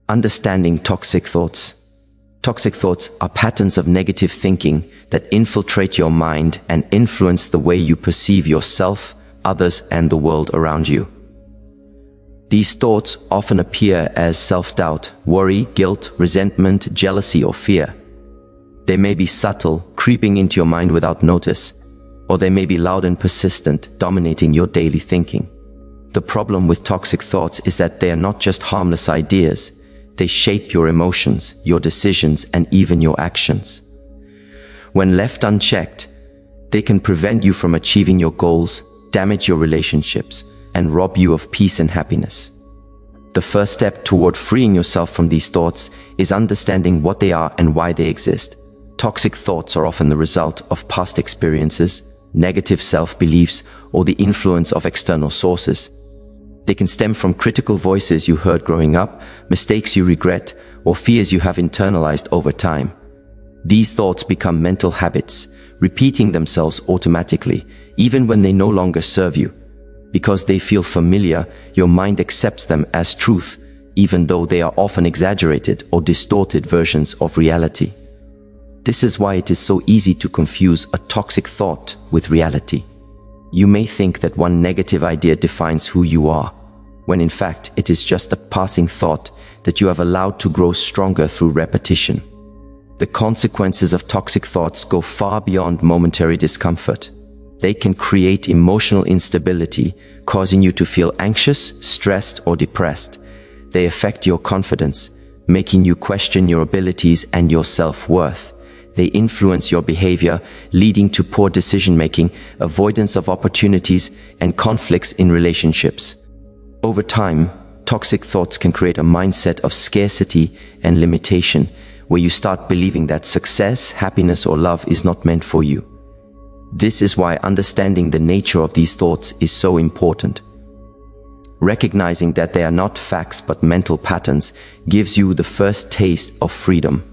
Understanding toxic thoughts. Toxic thoughts are patterns of negative thinking that infiltrate your mind and influence the way you perceive yourself, others, and the world around you. These thoughts often appear as self-doubt, worry, guilt, resentment, jealousy, or fear. They may be subtle, creeping into your mind without notice, or they may be loud and persistent, dominating your daily thinking. The problem with toxic thoughts is that they are not just harmless ideas. They shape your emotions, your decisions, and even your actions. When left unchecked, they can prevent you from achieving your goals, damage your relationships, and rob you of peace and happiness. The first step toward freeing yourself from these thoughts is understanding what they are and why they exist. Toxic thoughts are often the result of past experiences, negative self-beliefs, or the influence of external sources. They can stem from critical voices you heard growing up, mistakes you regret, or fears you have internalized over time. These thoughts become mental habits, repeating themselves automatically, even when they no longer serve you. Because they feel familiar, your mind accepts them as truth, even though they are often exaggerated or distorted versions of reality. This is why it is so easy to confuse a toxic thought with reality. You may think that one negative idea defines who you are, when in fact it is just a passing thought that you have allowed to grow stronger through repetition. The consequences of toxic thoughts go far beyond momentary discomfort. They can create emotional instability, causing you to feel anxious, stressed, or depressed. They affect your confidence, making you question your abilities and your self-worth. They influence your behavior, leading to poor decision-making, avoidance of opportunities, and conflicts in relationships. Over time, toxic thoughts can create a mindset of scarcity and limitation, where you start believing that success, happiness, or love is not meant for you. This is why understanding the nature of these thoughts is so important. Recognizing that they are not facts but mental patterns gives you the first taste of freedom.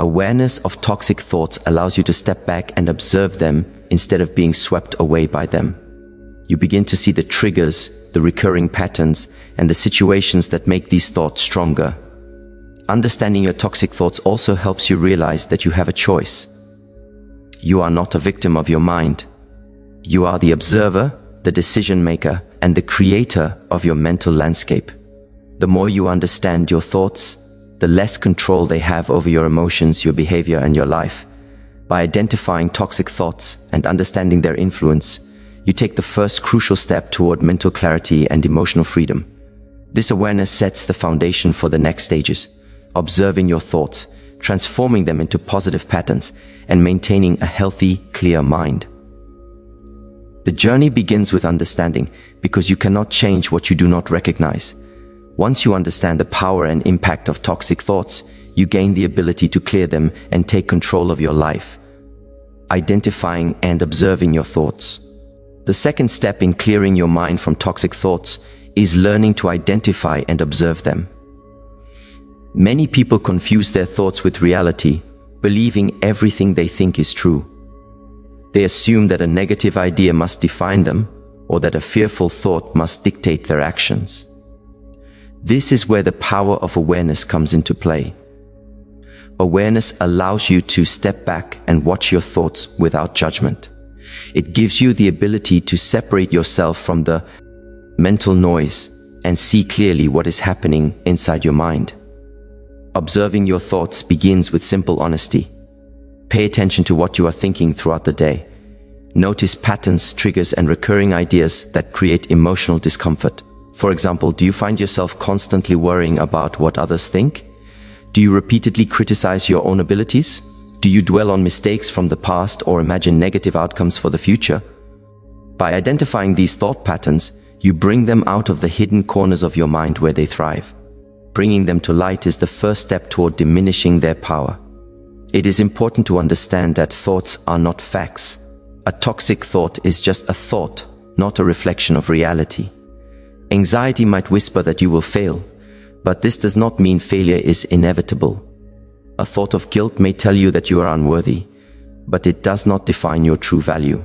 Awareness of toxic thoughts allows you to step back and observe them instead of being swept away by them. You begin to see the triggers, the recurring patterns, and the situations that make these thoughts stronger. Understanding your toxic thoughts also helps you realize that you have a choice. You are not a victim of your mind. You are the observer, the decision maker, and the creator of your mental landscape. The more you understand your thoughts, the less control they have over your emotions, your behavior, and your life. By identifying toxic thoughts and understanding their influence, you take the first crucial step toward mental clarity and emotional freedom. This awareness sets the foundation for the next stages: observing your thoughts, transforming them into positive patterns, and maintaining a healthy, clear mind. The journey begins with understanding, because you cannot change what you do not recognize. Once you understand the power and impact of toxic thoughts, you gain the ability to clear them and take control of your life. Identifying and observing your thoughts. The second step in clearing your mind from toxic thoughts is learning to identify and observe them. Many people confuse their thoughts with reality, believing everything they think is true. They assume that a negative idea must define them, or that a fearful thought must dictate their actions. This is where the power of awareness comes into play. Awareness allows you to step back and watch your thoughts without judgment. It gives you the ability to separate yourself from the mental noise and see clearly what is happening inside your mind. Observing your thoughts begins with simple honesty. Pay attention to what you are thinking throughout the day. Notice patterns, triggers, and recurring ideas that create emotional discomfort. For example, do you find yourself constantly worrying about what others think? Do you repeatedly criticize your own abilities? Do you dwell on mistakes from the past or imagine negative outcomes for the future? By identifying these thought patterns, you bring them out of the hidden corners of your mind where they thrive. Bringing them to light is the first step toward diminishing their power. It is important to understand that thoughts are not facts. A toxic thought is just a thought, not a reflection of reality. Anxiety might whisper that you will fail, but this does not mean failure is inevitable. A thought of guilt may tell you that you are unworthy, but it does not define your true value.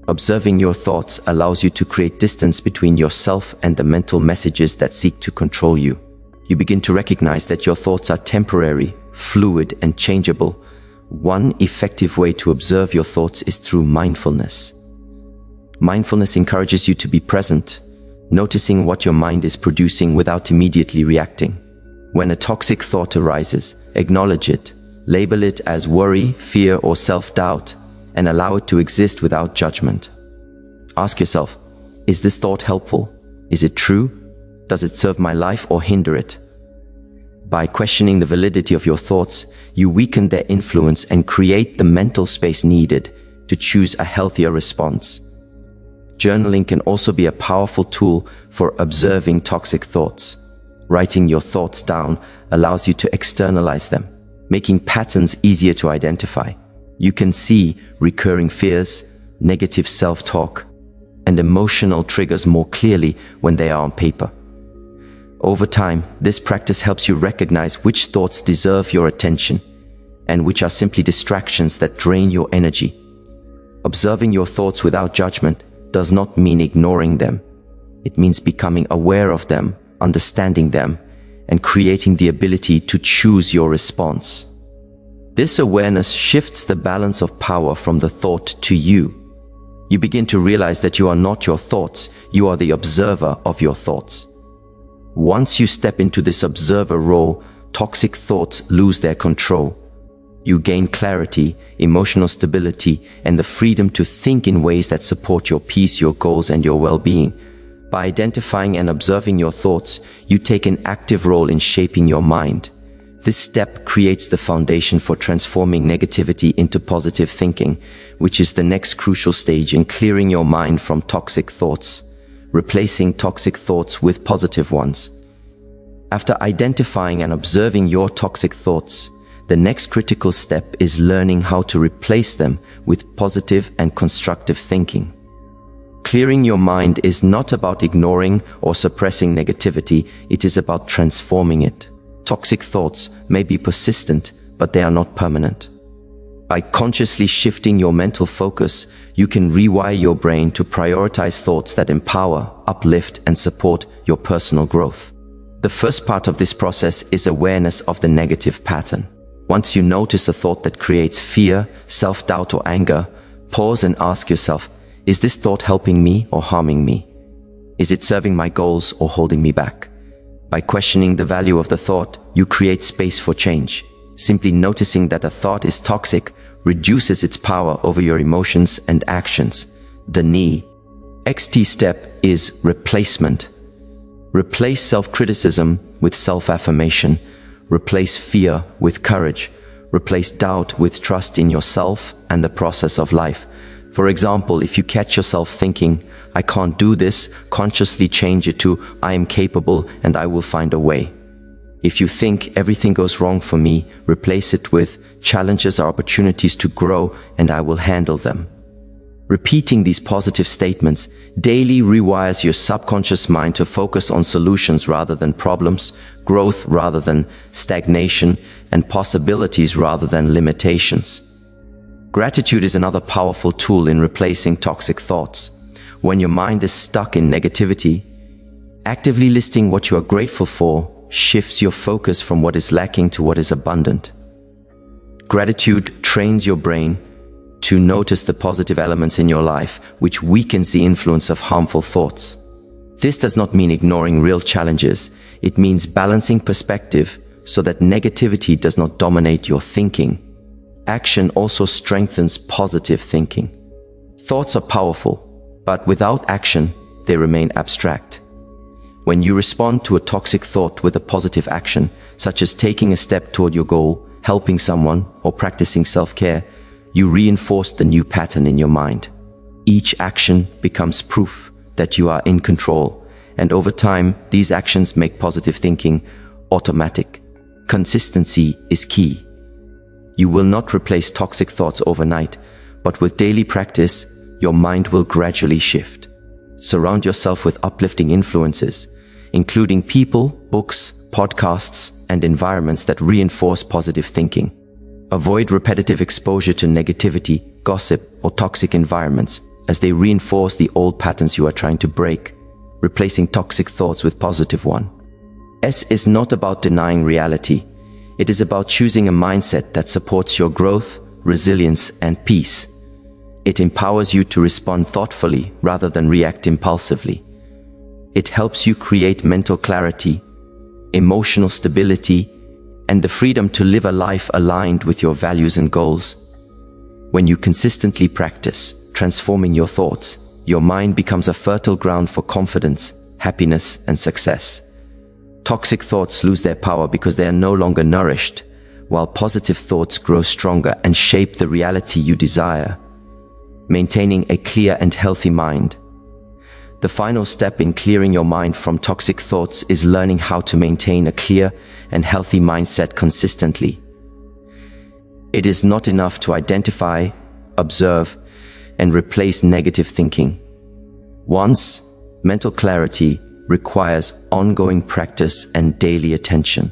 Observing your thoughts allows you to create distance between yourself and the mental messages that seek to control you. You begin to recognize that your thoughts are temporary, fluid, and changeable. One effective way to observe your thoughts is through mindfulness. Mindfulness encourages you to be present, noticing what your mind is producing without immediately reacting. When a toxic thought arises, acknowledge it, label it as worry, fear, or self-doubt, and allow it to exist without judgment. Ask yourself, is this thought helpful? Is it true? Does it serve my life or hinder it? By questioning the validity of your thoughts, you weaken their influence and create the mental space needed to choose a healthier response. Journaling can also be a powerful tool for observing toxic thoughts. Writing your thoughts down allows you to externalize them, making patterns easier to identify. You can see recurring fears, negative self-talk, and emotional triggers more clearly when they are on paper. Over time, this practice helps you recognize which thoughts deserve your attention and which are simply distractions that drain your energy. Observing your thoughts without judgment does not mean ignoring them. It means becoming aware of them, understanding them, and creating the ability to choose your response. This awareness shifts the balance of power from the thought to you. You begin to realize that you are not your thoughts, you are the observer of your thoughts. Once you step into this observer role, toxic thoughts lose their control. You gain clarity, emotional stability, and the freedom to think in ways that support your peace, your goals, and your well-being. By identifying and observing your thoughts, you take an active role in shaping your mind. This step creates the foundation for transforming negativity into positive thinking, which is the next crucial stage in clearing your mind from toxic thoughts, replacing toxic thoughts with positive ones. After identifying and observing your toxic thoughts, the next critical step is learning how to replace them with positive and constructive thinking. Clearing your mind is not about ignoring or suppressing negativity, it is about transforming it. Toxic thoughts may be persistent, but they are not permanent. By consciously shifting your mental focus, you can rewire your brain to prioritize thoughts that empower, uplift, and support your personal growth. The first part of this process is awareness of the negative pattern. Once you notice a thought that creates fear, self-doubt, or anger, pause and ask yourself, is this thought helping me or harming me? Is it serving my goals or holding me back? By questioning the value of the thought, you create space for change. Simply noticing that a thought is toxic reduces its power over your emotions and actions. The next step is replacement. Replace self-criticism with self-affirmation. Replace fear with courage. Replace doubt with trust in yourself and the process of life. For example, if you catch yourself thinking, I can't do this, consciously change it to, I am capable and I will find a way. If you think everything goes wrong for me, replace it with, challenges are opportunities to grow and I will handle them. Repeating these positive statements daily rewires your subconscious mind to focus on solutions rather than problems, growth rather than stagnation, and possibilities rather than limitations. Gratitude is another powerful tool in replacing toxic thoughts. When your mind is stuck in negativity, actively listing what you are grateful for shifts your focus from what is lacking to what is abundant. Gratitude trains your brain to notice the positive elements in your life, which weakens the influence of harmful thoughts. This does not mean ignoring real challenges. It means balancing perspective so that negativity does not dominate your thinking. Action also strengthens positive thinking. Thoughts are powerful, but without action, they remain abstract. When you respond to a toxic thought with a positive action, such as taking a step toward your goal, helping someone, or practicing self-care, you reinforce the new pattern in your mind. Each action becomes proof that you are in control, and over time, these actions make positive thinking automatic. Consistency is key. You will not replace toxic thoughts overnight, but with daily practice, your mind will gradually shift. Surround yourself with uplifting influences, including people, books, podcasts, and environments that reinforce positive thinking. Avoid repetitive exposure to negativity, gossip, or toxic environments, as they reinforce the old patterns you are trying to break, replacing toxic thoughts with positive ones. S is not about denying reality. It is about choosing a mindset that supports your growth, resilience, and peace. It empowers you to respond thoughtfully rather than react impulsively. It helps you create mental clarity, emotional stability, and the freedom to live a life aligned with your values and goals. When you consistently practice transforming your thoughts, your mind becomes a fertile ground for confidence, happiness, and success. Toxic thoughts lose their power because they are no longer nourished, while positive thoughts grow stronger and shape the reality you desire. Maintaining a clear and healthy mind. The final step in clearing your mind from toxic thoughts is learning how to maintain a clear and healthy mindset consistently. It is not enough to identify, observe, and replace negative thinking. Once, mental clarity requires ongoing practice and daily attention.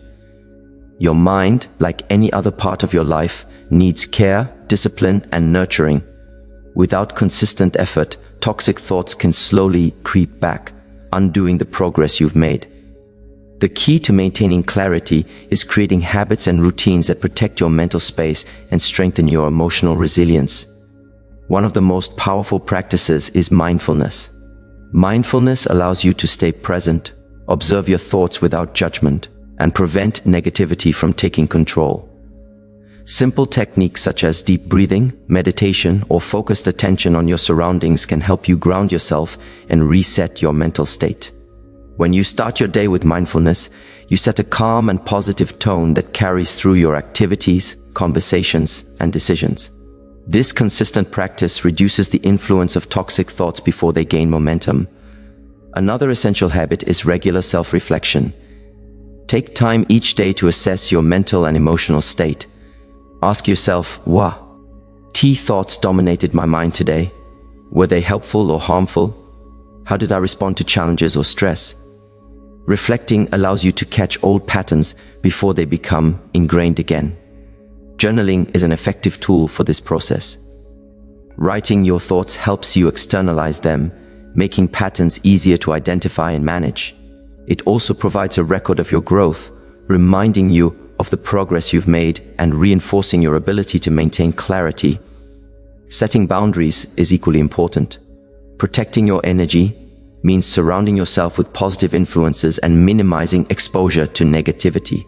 Your mind, like any other part of your life, needs care, discipline, and nurturing. Without consistent effort, toxic thoughts can slowly creep back, undoing the progress you've made. The key to maintaining clarity is creating habits and routines that protect your mental space and strengthen your emotional resilience. One of the most powerful practices is mindfulness. Mindfulness allows you to stay present, observe your thoughts without judgment, and prevent negativity from taking control. Simple techniques such as deep breathing, meditation, or focused attention on your surroundings can help you ground yourself and reset your mental state. When you start your day with mindfulness, you set a calm and positive tone that carries through your activities, conversations, and decisions. This consistent practice reduces the influence of toxic thoughts before they gain momentum. Another essential habit is regular self-reflection. Take time each day to assess your mental and emotional state. Ask yourself, what thoughts dominated my mind today? Were they helpful or harmful? How did I respond to challenges or stress? Reflecting allows you to catch old patterns before they become ingrained again. Journaling is an effective tool for this process. Writing your thoughts helps you externalize them, making patterns easier to identify and manage. It also provides a record of your growth, reminding you of the progress you've made and reinforcing your ability to maintain clarity. Setting boundaries is equally important. Protecting your energy means surrounding yourself with positive influences and minimizing exposure to negativity.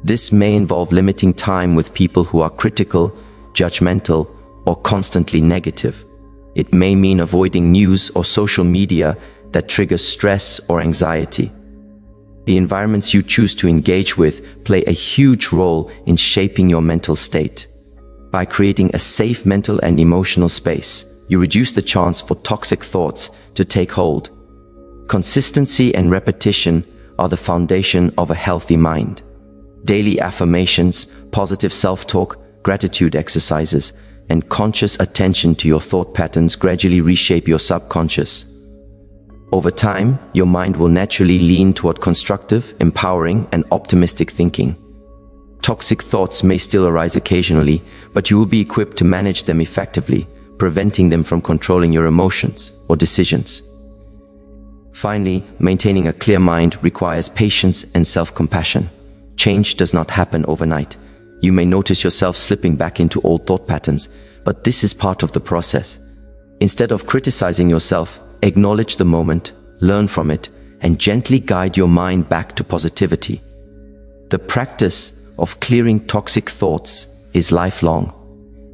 This may involve limiting time with people who are critical, judgmental, or constantly negative. It may mean avoiding news or social media that triggers stress or anxiety. The environments you choose to engage with play a huge role in shaping your mental state. By creating a safe mental and emotional space, you reduce the chance for toxic thoughts to take hold. Consistency and repetition are the foundation of a healthy mind. Daily affirmations, positive self-talk, gratitude exercises, and conscious attention to your thought patterns gradually reshape your subconscious. Over time, your mind will naturally lean toward constructive, empowering, and optimistic thinking. Toxic thoughts may still arise occasionally, but you will be equipped to manage them effectively, preventing them from controlling your emotions or decisions. Finally, maintaining a clear mind requires patience and self-compassion. Change does not happen overnight. You may notice yourself slipping back into old thought patterns, but this is part of the process. Instead of criticizing yourself, acknowledge the moment, learn from it, and gently guide your mind back to positivity. The practice of clearing toxic thoughts is lifelong,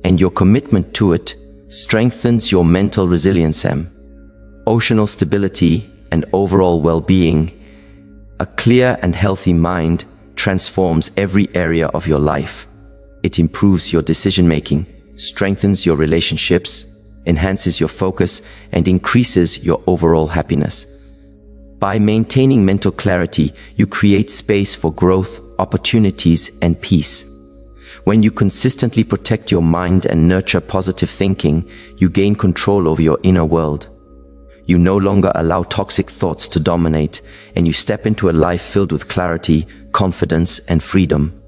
and your commitment to it strengthens your mental resilience, emotional stability, and overall well-being. A clear and healthy mind transforms every area of your life. It improves your decision-making, strengthens your relationships, enhances your focus, and increases your overall happiness. By maintaining mental clarity, you create space for growth, opportunities, and peace. When you consistently protect your mind and nurture positive thinking, you gain control over your inner world. You no longer allow toxic thoughts to dominate, and you step into a life filled with clarity, confidence, and freedom.